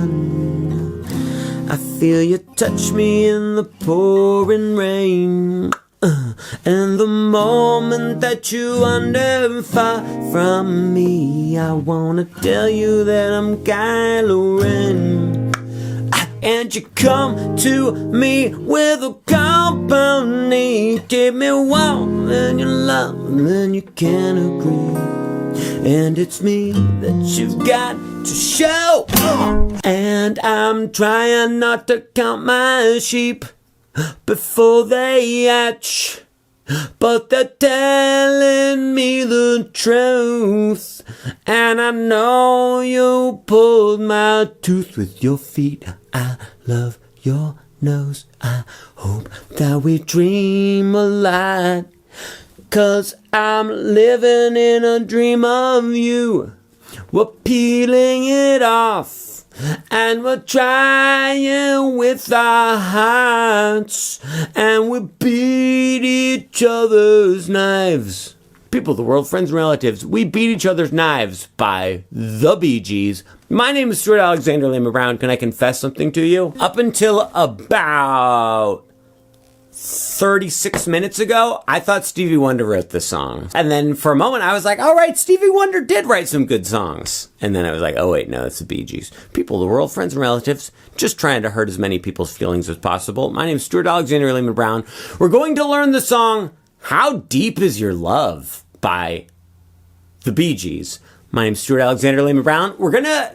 sun. I feel you touch me in the pouring rain. And the moment that you wander far from me, I wanna tell you that I'm Kylo Ren. And you come to me with a company. Keep me warm in your love, and then you can agree. And it's me that you've got to show. And I'm trying not to count my sheep before they hatch, but they're telling me the truth. And I know you pulled my tooth with your feet. I love your nose. I hope that we dream a lot, 'cause I'm living in a dream of you. We're peeling it off, and we're trying with our hearts, and we beat each other's knives. People of the world, friends and relatives, we beat each other's knives by the Bee Gees. My name is Stuart Alexander Lehman-brown. Can I confess something to you? Up until about 36 minutes ago, I thought Stevie Wonder wrote this song. And then for a moment, I was like, all right, Stevie Wonder did write some good songs. And then I was like, oh wait, no, it's the Bee Gees. People of the world, friends and relatives, just trying to hurt as many people's feelings as possible. My name is Stuart Alexander Lehman-brown. We're going to learn the song How Deep Is Your Love by the Bee Gees. My name's Stuart Alexander Lehman-brown.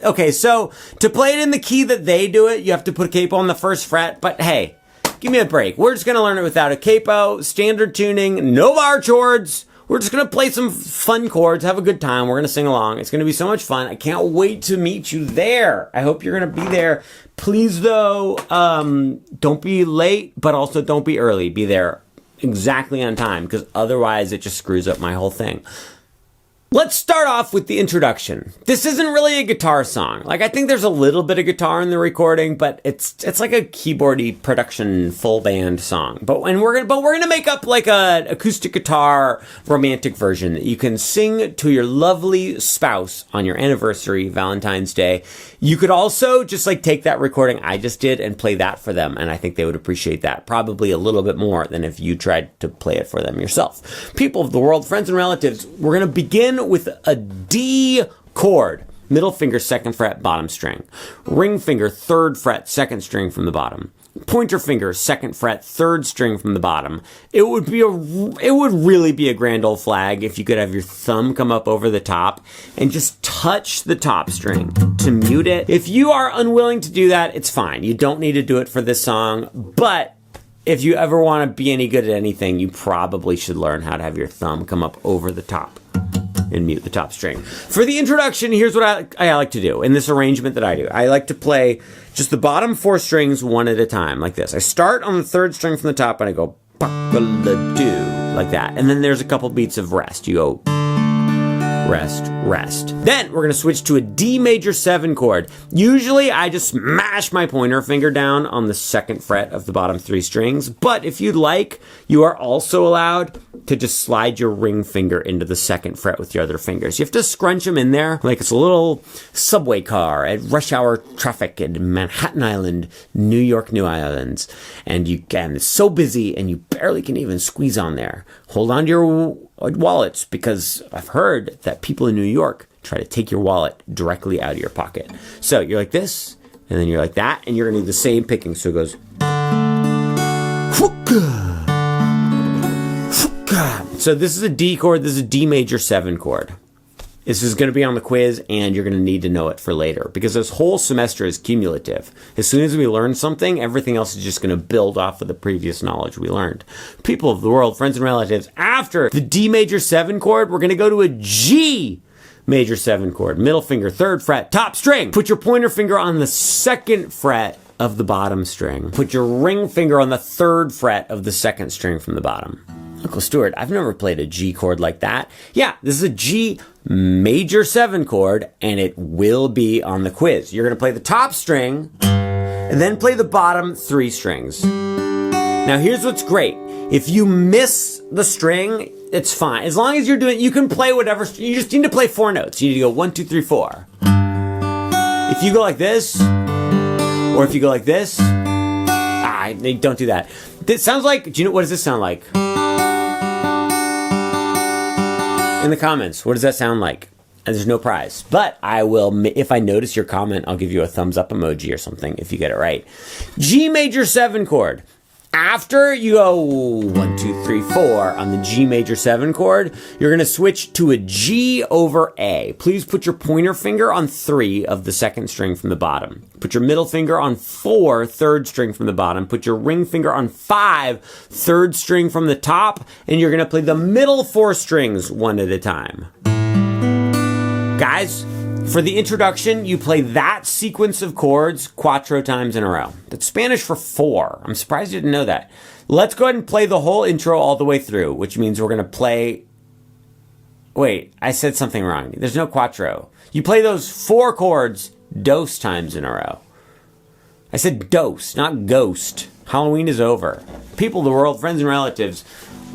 Okay, so to play it in the key that they do it, you have to put a capo on the first fret, but hey, give me a break. We're just gonna learn it without a capo, standard tuning, no bar chords. We're just gonna play some fun chords, have a good time. We're gonna sing along. It's gonna be so much fun. I can't wait to meet you there. I hope you're gonna be there. Please though, don't be late, but also don't be early. Be there exactly on time, because otherwise it just screws up my whole thing. Let's start off with the introduction. This isn't really a guitar song. Like, I think there's a little bit of guitar in the recording, but it's like a keyboardy production full band song. But we're gonna make up like a acoustic guitar romantic version that you can sing to your lovely spouse on your anniversary, Valentine's Day. You could also just like take that recording I just did and play that for them, and I think they would appreciate that probably a little bit more than if you tried to play it for them yourself. People of the world, friends and relatives, we're gonna begin with a D chord. Middle finger, 2nd fret, bottom string. Ring finger, 3rd fret, 2nd string from the bottom. Pointer finger, 2nd fret, 3rd string from the bottom. It would really be a grand old flag if you could have your thumb come up over the top and just touch the top string to mute it. If you are unwilling to do that, it's fine. You don't need to do it for this song, but if you ever want to be any good at anything, you probably should learn how to have your thumb come up over the top and mute the top string. For the introduction, here's what I like to do in this arrangement that I do. I like to play just the bottom 4 strings one at a time, like this. I start on the 3rd string from the top and I go ba-la-doo, like that. And then there's a couple beats of rest. You go rest, rest. Then we're gonna switch to a D major 7 chord. Usually I just smash my pointer finger down on the 2nd fret of the bottom 3 strings, but if you'd like, you are also allowed to just slide your ring finger into the 2nd fret with your other fingers. You have to scrunch them in there like it's a little subway car at rush hour traffic in Manhattan Island, New York, New Islands. And it's so busy and you barely can even squeeze on there. Hold on to your wallets, because I've heard that people in New York try to take your wallet directly out of your pocket. So you're like this, and then you're like that, and you're gonna do the same picking. So it goes. So this is a D chord, this is a D major 7 chord. This is going to be on the quiz, and you're going to need to know it for later, because this whole semester is cumulative. As soon as we learn something, everything else is just going to build off of the previous knowledge we learned. People of the world, friends and relatives, after the D major 7 chord, we're going to go to a G major 7 chord. Middle finger, 3rd fret, top string. Put your pointer finger on the 2nd fret of the bottom string. Put your ring finger on the 3rd fret of the 2nd string from the bottom. Uncle Stuart, I've never played a G chord like that. Yeah, this is a G major 7 chord, and it will be on the quiz. You're going to play the top string, and then play the bottom 3 strings. Now, here's what's great. If you miss the string, it's fine. As long as you're doing, you can play whatever, you just need to play 4 notes. You need to go 1, 2, 3, 4. If you go like this, Or if you go like this, don't do that. This sounds like, do you know, what does this sound like? In the comments, what does that sound like? And there's no prize. But I will, if I notice your comment, I'll give you a thumbs up emoji or something if you get it right. G major 7 chord. After you go 1, 2, 3, 4 on the G major 7 chord, you're going to switch to a G over A. Please put your pointer finger on 3 of the second string from the bottom. Put your middle finger on 4, third string from the bottom. Put your ring finger on 5, third string from the top. And you're going to play the middle 4 strings one at a time. Guys, for the introduction, you play that sequence of chords 4 times in a row. That's Spanish for 4. I'm surprised you didn't know that. Let's go ahead and play the whole intro all the way through, which means we're going to play... Wait, I said something wrong. There's no cuatro. You play those 4 chords dos times in a row. I said dos, not ghost. Halloween is over. People of the world, friends and relatives,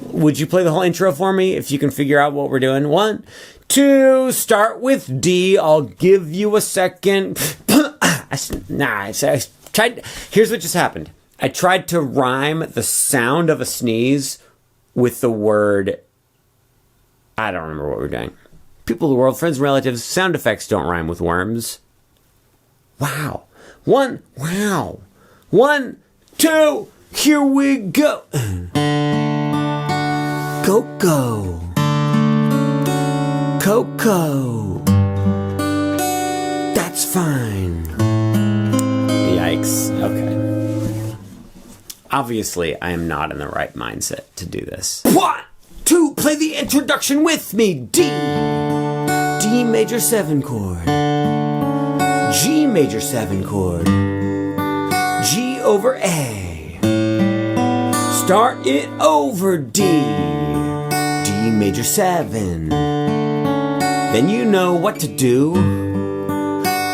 would you play the whole intro for me if you can figure out what we're doing? 1, 2, start with D. I'll give you a second. I tried. Here's what just happened. I tried to rhyme the sound of a sneeze with the word. I don't remember what we're doing. People of the world, friends and relatives, sound effects don't rhyme with worms. Wow. 1, 2, here we go. Coco. Coco. That's fine. Yikes. Okay. Obviously, I am not in the right mindset to do this. 1, 2, play the introduction with me. D. D major 7 chord. G major 7 chord. G over A. Start it over D. D major 7. Then you know what to do.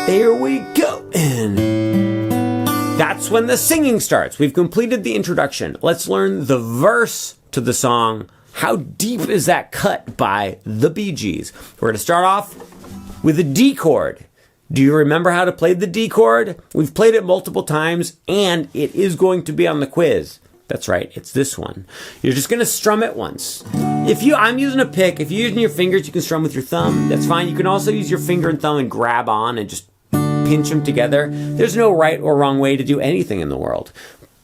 There we go. And that's when the singing starts. We've completed the introduction. Let's learn the verse to the song. How deep is that cut by the Bee Gees? We're going to start off with a D chord. Do you remember how to play the D chord? We've played it multiple times, and it is going to be on the quiz. That's right, it's this one. You're just gonna strum it once. I'm using a pick. If you're using your fingers, you can strum with your thumb. That's fine. You can also use your finger and thumb and grab on and just pinch them together. There's no right or wrong way to do anything in the world.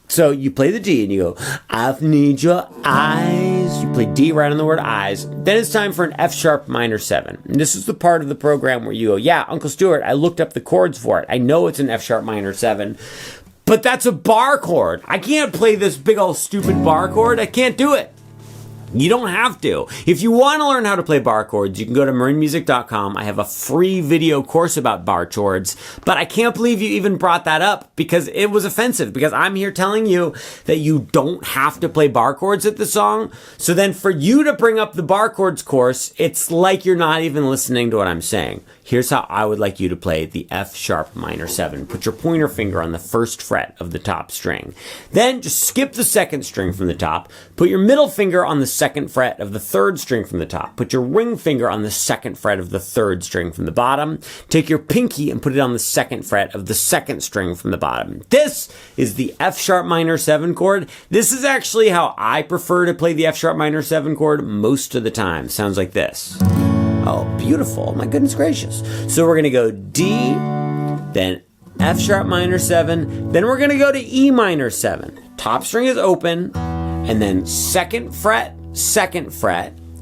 So you play the D and you go, I need your eyes. You play D right on the word eyes. Then it's time for an F sharp minor 7. And this is the part of the program where you go, yeah, Uncle Stuart, I looked up the chords for it. I know it's an F sharp minor 7. But that's a bar chord. I can't play this big old stupid bar chord. I can't do it. You don't have to. If you want to learn how to play bar chords, you can go to marinmusic.com. I have a free video course about bar chords. But I can't believe you even brought that up because it was offensive. Because I'm here telling you that you don't have to play bar chords at the song. So then for you to bring up the bar chords course, it's like you're not even listening to what I'm saying. Here's how I would like you to play the F sharp minor 7. Put your pointer finger on the first fret of the top string. Then just skip the second string from the top. Put your middle finger on the second fret of the third string from the top. Put your ring finger on the second fret of the third string from the bottom. Take your pinky and put it on the second fret of the second string from the bottom. This is the F sharp minor 7 chord. This is actually how I prefer to play the F sharp minor 7 chord most of the time. Sounds like this. Oh, beautiful. My goodness gracious. So we're going to go D, then F sharp minor 7, then we're going to go to E minor 7. Top string is open, and then second fret,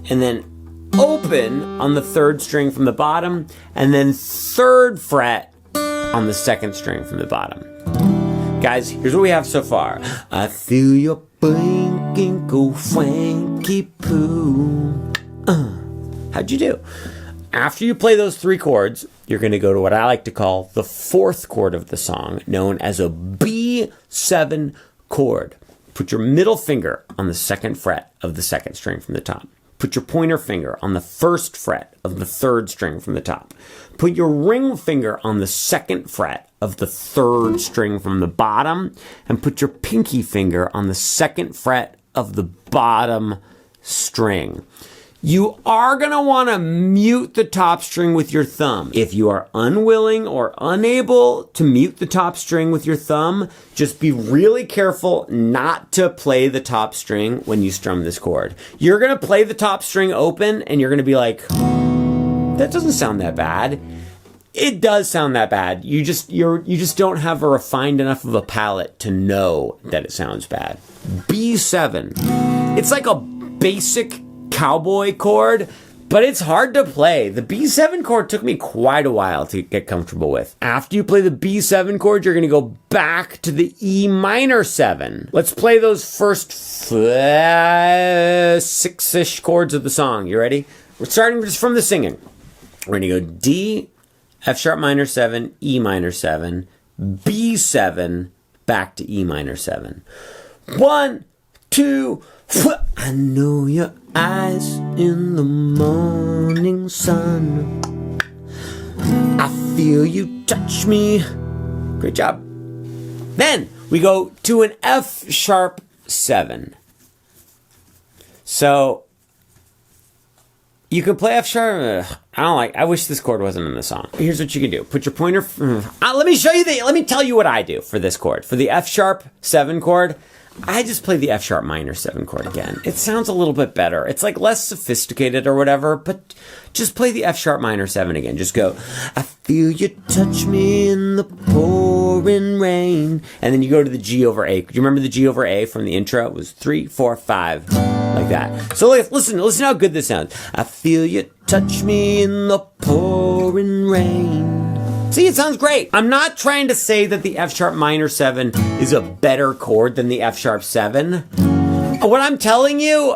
and then open on the third string from the bottom, and then third fret on the second string from the bottom. Guys, here's what we have so far. I feel your blinking, go Frankie Poo. How'd you do? After you play those 3 chords, you're going to go to what I like to call the 4th chord of the song, known as a B7 chord. Put your middle finger on the second fret of the second string from the top. Put your pointer finger on the first fret of the third string from the top. Put your ring finger on the second fret of the third string from the bottom, and put your pinky finger on the second fret of the bottom string. You are going to want to mute the top string with your thumb. If you are unwilling or unable to mute the top string with your thumb, just be really careful not to play the top string when you strum this chord. You're going to play the top string open and you're going to be like, that doesn't sound that bad. It does sound that bad. You just don't have a refined enough of a palate to know that it sounds bad. B7. It's like a basic cowboy chord, but it's hard to play. The B7 chord took me quite a while to get comfortable with. After you play the B7 chord, you're going to go back to the E minor 7. Let's play those first 6-ish chords of the song. You ready? We're starting just from the singing. We're going to go D, F sharp minor 7, E minor 7, B7, back to E minor 7. 1, 2, I know your eyes in the morning sun. I feel you touch me. Great job. Then we go to an F sharp 7. So you can play F sharp. I wish this chord wasn't in the song. Here's what you can do. Put your pointer. Let me tell you what I do for this chord. For the F sharp 7 chord, I just play the F sharp minor 7 chord again. It sounds a little bit better. It's like less sophisticated or whatever, but just play the F sharp minor 7 again. Just go, I feel you touch me in the pouring rain. And then you go to the G over A. Do you remember the G over A from the intro? It was 3, 4, 5, like that. So listen how good this sounds. I feel you touch me in the pouring rain. See, it sounds great. I'm not trying to say that the F sharp minor 7 is a better chord than the F sharp 7. What I'm telling you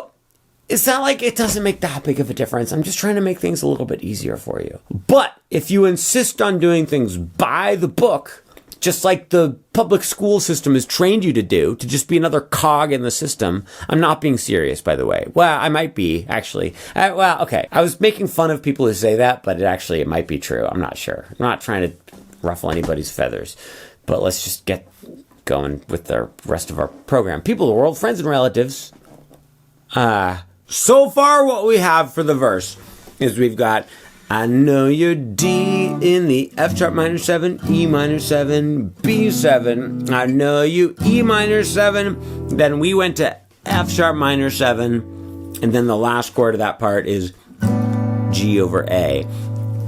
is that like it doesn't make that big of a difference. I'm just trying to make things a little bit easier for you. But if you insist on doing things by the book, just like the public school system has trained you to do, to just be another cog in the system. I'm not being serious, by the way. Well, I might be, actually. Okay. I was making fun of people who say that, but it might be true. I'm not sure. I'm not trying to ruffle anybody's feathers. But let's just get going with the rest of our program. People of the world, friends and relatives. So far, what we have for the verse is we've got I know you're D in the F sharp minor 7, E minor 7, B7. I know you E minor 7. Then we went to F sharp minor 7. And then the last chord of that part is G over A.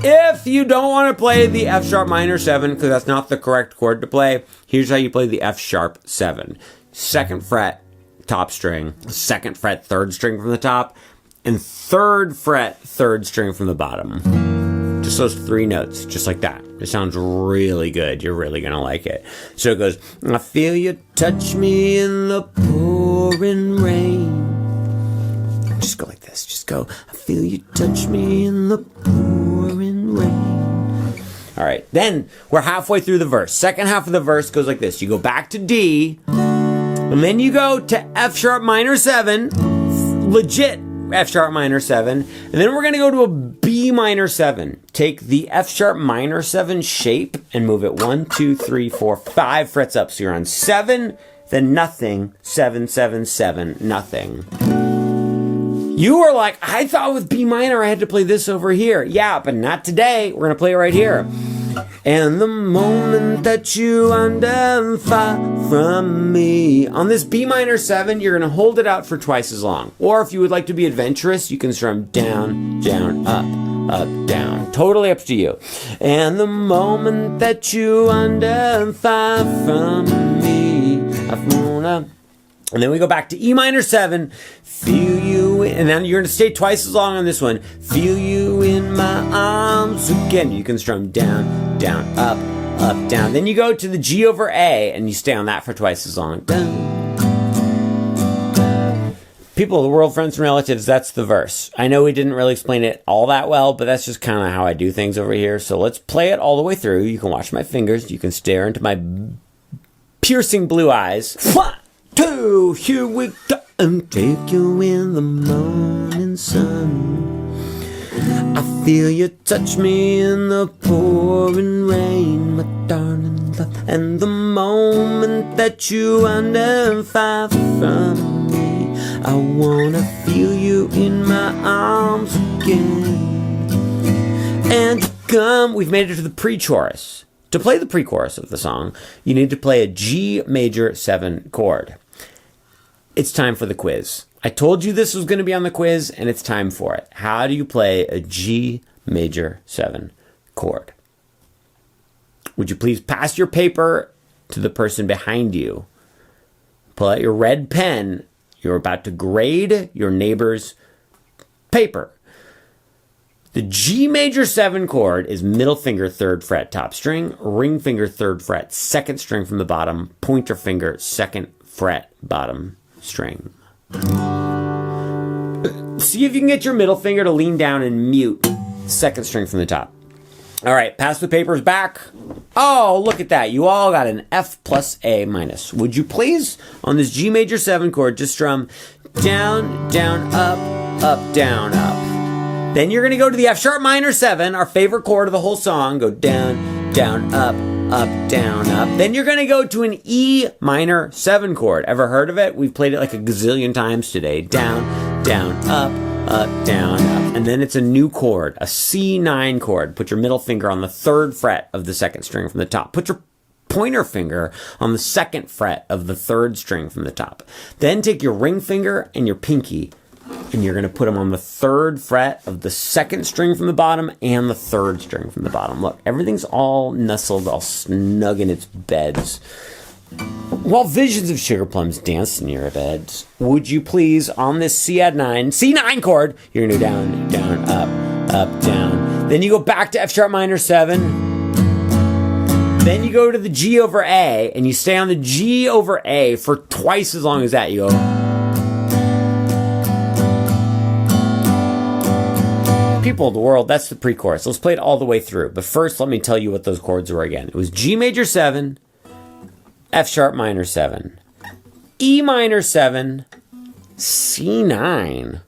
If you don't want to play the F sharp minor 7, because that's not the correct chord to play, here's how you play the F sharp 7. 2nd fret, top string, 2nd fret, 3rd string from the top, and 3rd fret, 3rd string from the bottom. Just those 3 notes, just like that. It sounds really good. You're really going to like it. So it goes, I feel you touch me in the pouring rain. Just go like this. Just go, I feel you touch me in the pouring rain. All right, then we're halfway through the verse. Second half of the verse goes like this. You go back to D, and then you go to F sharp minor 7, legit F sharp minor 7, and then we're going to go to a B minor 7. Take the F sharp minor 7 shape and move it 1, 2, 3, 4, 5 frets up. So you're on 7, then nothing, 7, 7, 7, nothing. You were like, I thought with B minor I had to play this over here. Yeah, but not today. We're going to play it right here. And the moment that you wander far from me. On this B minor 7, you're going to hold it out for twice as long. Or if you would like to be adventurous, you can strum down, down, up, down. Totally up to you. And the moment that you wander far from me, and then we go back to E minor 7, feel you, and then you're going to stay twice as long on this one. Feel you in my arms again. You can strum down, down, up, down. Then you go to the G over A, and you stay on that for twice as long. People of the world, friends and relatives, that's the verse. I know we didn't really explain it all that well, but that's just kind of how I do things over here. So let's play it all the way through. You can watch my fingers. You can stare into my piercing blue eyes. 1, 2, here we go. And take you in the morning sun. I feel you touch me in the pouring rain, my darling love. And the moment that you wander far from me, I wanna feel you in my arms again. And come, we've made it to the pre-chorus. To play the pre-chorus of the song, you need to play a G major 7 chord. It's time for the quiz. I told you this was going to be on the quiz, and it's time for it. How do you play a G major 7 chord? Would you please pass your paper to the person behind you? Pull out your red pen. You're about to grade your neighbor's paper. The G major 7 chord is middle finger 3rd fret top string, ring finger 3rd fret 2nd string from the bottom, pointer finger 2nd fret bottom string. See if you can get your middle finger to lean down and mute 2nd string from the top. All right, pass the papers back. Oh, look at that. You all got an F plus A minus. Would you please, on this G major 7 chord, just strum down, down, up, down, up. Then you're going to go to the F sharp minor 7, our favorite chord of the whole song. Go down, down, up, down, up. Then you're going to go to an E minor 7 chord. Ever heard of it? We've played it like a gazillion times today. Down, down, up, down, up. And then it's a new chord, a C9 chord. Put your middle finger on the 3rd fret of the 2nd string from the top. Put your pointer finger on the 2nd fret of the 3rd string from the top. Then take your ring finger and your pinky, and you're going to put them on the 3rd fret of the 2nd string from the bottom and the 3rd string from the bottom. Look, everything's all nestled, all snug in its beds. While visions of sugar plums dance in your beds, would you please, on this C9 chord, you're going to go down, down, up, down. Then you go back to F sharp minor 7. Then you go to the G over A, and you stay on the G over A for twice as long as that. You go... People of the world, that's the pre-chorus. Let's play it all the way through. But first, let me tell you what those chords were again. It was G major 7, F sharp minor 7, E minor 7, C9,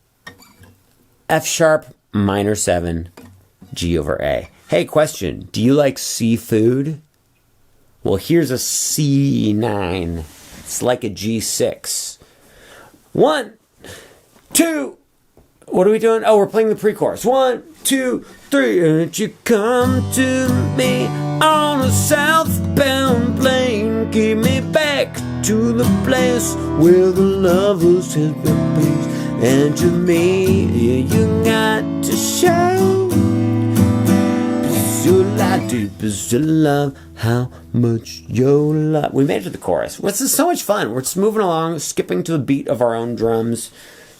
F sharp minor 7, G over A. Hey, question. Do you like seafood? Well, here's a C9. It's like a G6. 1, 2... What are we doing? Oh, we're playing the pre-chorus. 1, 2, 3. And you come to me on a southbound plane. Keep me back to the place where the lovers have been placed. And to me, you got to show your life, deepest your love, how much your love. We made it to the chorus. This is so much fun. We're just moving along, skipping to the beat of our own drums.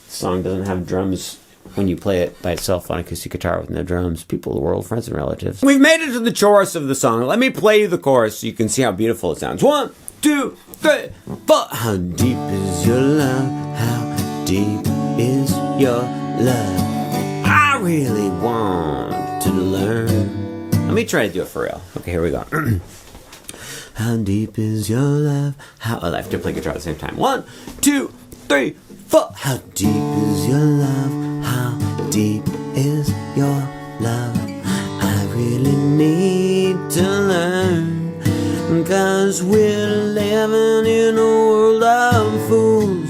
The song doesn't have drums when you play it by itself on acoustic guitar with no drums. People of the world, friends and relatives. We've made it to the chorus of the song. Let me play you the chorus so you can see how beautiful it sounds. 1, 2, 3, 4. How deep is your love? How deep is your love? I really want to learn. Let me try to do it for real. Okay, here we go. How deep is your love? How... Oh, I have to play guitar at the same time. 1, 2, 3, 4. How deep is your love? How deep is your love? I really need to learn, 'cause we're living in a world of fools,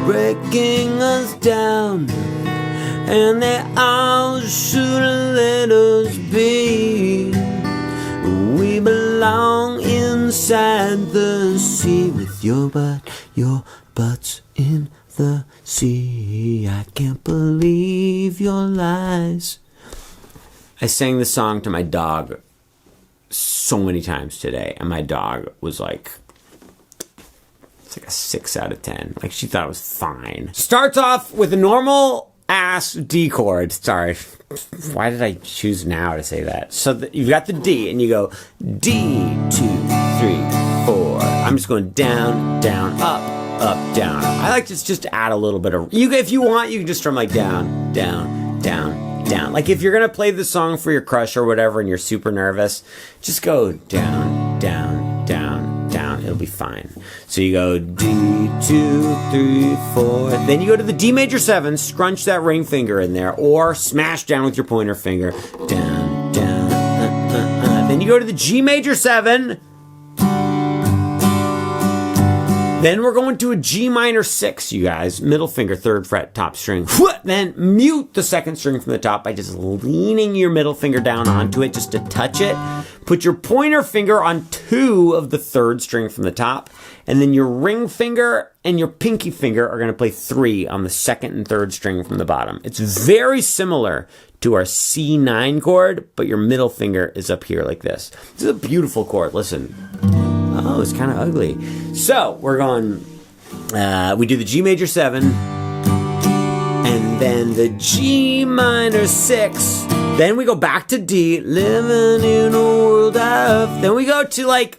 breaking us down, and they all should let us be. We belong inside the sea with your butt's in the sea. I can't believe your lies. I sang this song to my dog so many times today, and my dog was like, it's like a 6 out of 10. Like, she thought it was fine. Starts off with a normal ass D chord. Sorry, why did I choose now to say that? So you've got the D, and you go D, 2, 3, 4. I'm just going down, down, up, down. I like to just add a little bit of... if you want, you can just strum like down, down, down, down. Like if you're going to play the song for your crush or whatever and you're super nervous, just go down, down, down, down. It'll be fine. So you go D, 2, 3, 4. Then you go to the D major 7, scrunch that ring finger in there, or smash down with your pointer finger. Down, down, Then you go to the G major 7, Then we're going to a G minor 6, you guys. Middle finger, 3rd fret, top string. Then mute the 2nd string from the top by just leaning your middle finger down onto it just to touch it. Put your pointer finger on 2 of the 3rd string from the top. And then your ring finger and your pinky finger are going to play 3 on the 2nd and 3rd string from the bottom. It's very similar to our C9 chord, but your middle finger is up here like this. This is a beautiful chord. Listen. Oh, it's kind of ugly. So we're going, we do the G major 7, and then the G minor 6. Then we go back to D, living in a world of, then we go to like,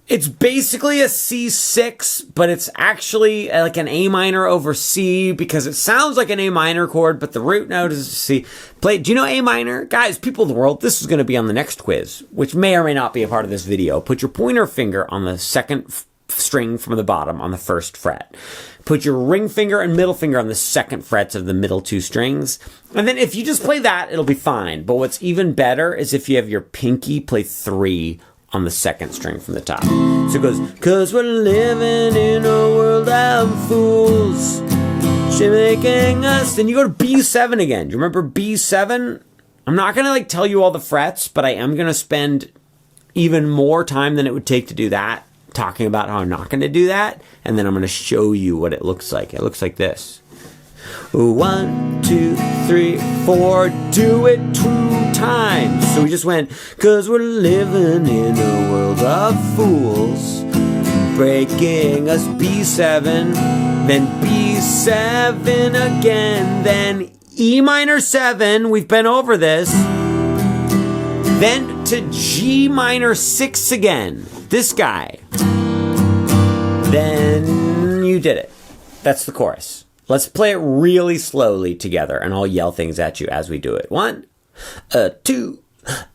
it's basically a C6, but it's actually like an A minor over C because it sounds like an A minor chord, but the root note is a C. Do you know A minor? Guys, people of the world, this is going to be on the next quiz, which may or may not be a part of this video. Put your pointer finger on the 2nd string from the bottom on the 1st fret. Put your ring finger and middle finger on the 2nd frets of the middle 2 strings. And then if you just play that, it'll be fine. But what's even better is if you have your pinky play 3 on the 2nd string from the top. So it goes, 'cause we're living in a world of fools, she making us. Then you go to B7 again. Do you remember B7? I'm not going to like tell you all the frets, but I am going to spend even more time than it would take to do that, talking about how I'm not going to do that. And then I'm going to show you what it looks like. It looks like this. 1, 2, 3, 4, do it 2 times. So we just went, 'cause we're living in a world of fools, breaking us B7, then B7 again, then E minor 7, we've been over this, then to G minor 6 again, this guy. Then you did it. That's the chorus. Let's play it really slowly together, and I'll yell things at you as we do it. 1, 2,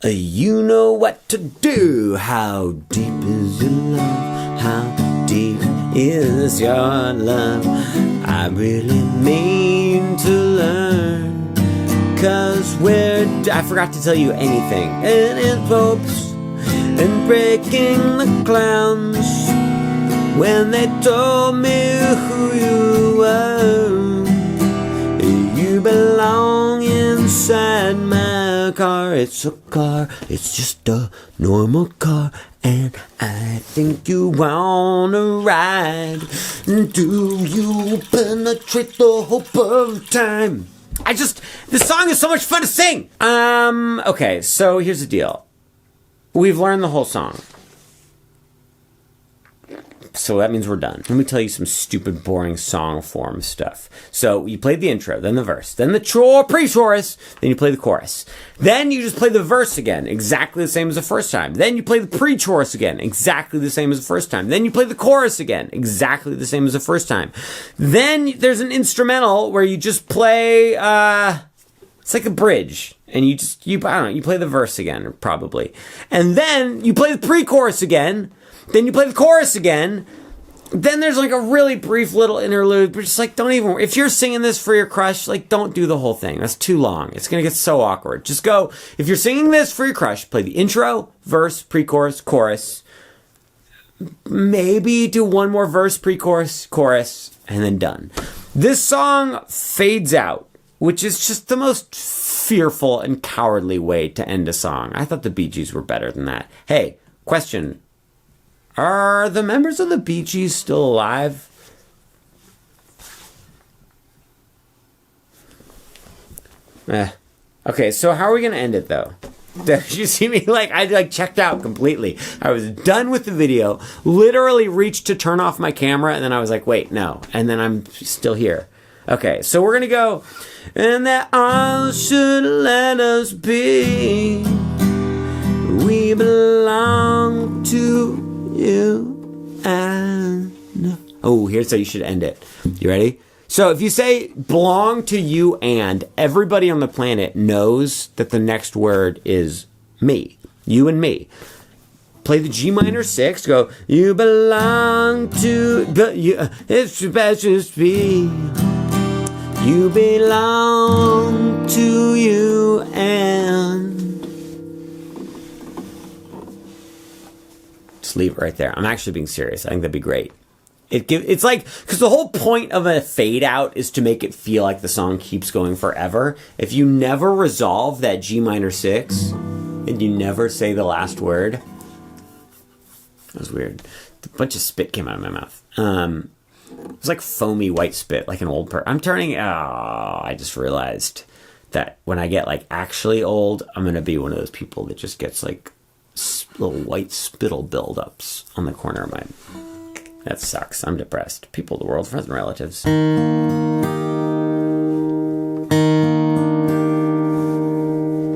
you know what to do. How deep is your love? How deep is your love? I really mean to learn, 'cause I forgot to tell you anything. And it popes and breaking the clowns when they told me who you were. You belong inside my car. It's a car, it's just a normal car, and I think you wanna ride. Do you penetrate the hope of time? This song is so much fun to sing. Okay, so here's the deal. We've learned the whole song. So that means we're done. Let me tell you some stupid, boring song form stuff. So you played the intro, then the verse, then the pre-chorus, then you play the chorus. Then you just play the verse again, exactly the same as the first time. Then you play the pre-chorus again, exactly the same as the first time. Then you play the chorus again, exactly the same as the first time. Then there's an instrumental where you just play, it's like a bridge. And you play the verse again, probably. And then you play the pre-chorus again. Then you play the chorus again. Then there's like a really brief little interlude. But just like, if you're singing this for your crush, like don't do the whole thing. That's too long. It's going to get so awkward. Just go, if you're singing this for your crush, play the intro, verse, pre-chorus, chorus. Maybe do one more verse, pre-chorus, chorus, and then done. This song fades out, which is just the most fearful and cowardly way to end a song. I thought the Bee Gees were better than that. Hey, question. Are the members of the Bee Gees still alive? Okay, so how are we going to end it, though? Did you see me? I checked out completely. I was done with the video, literally reached to turn off my camera, and then I was like, wait, no. And then I'm still here. Okay, so we're going to go, and that all should let us be. We belong to you and... Oh, here's how you should end it. You ready? So if you say belong to you and, everybody on the planet knows that the next word is me. You and me. Play the G minor 6. Go, you belong to... It's precious be. You belong to you and... Just leave it right there. I'm actually being serious. I think that'd be great. It's like, because the whole point of a fade out is to make it feel like the song keeps going forever. If you never resolve that G minor 6 and you never say the last word, that was weird. A bunch of spit came out of my mouth. It was like foamy white spit, like an old I just realized that when I get like actually old, I'm going to be one of those people that just gets like little white spittle buildups on the corner of my... That sucks. I'm depressed. People of the world, friends and relatives.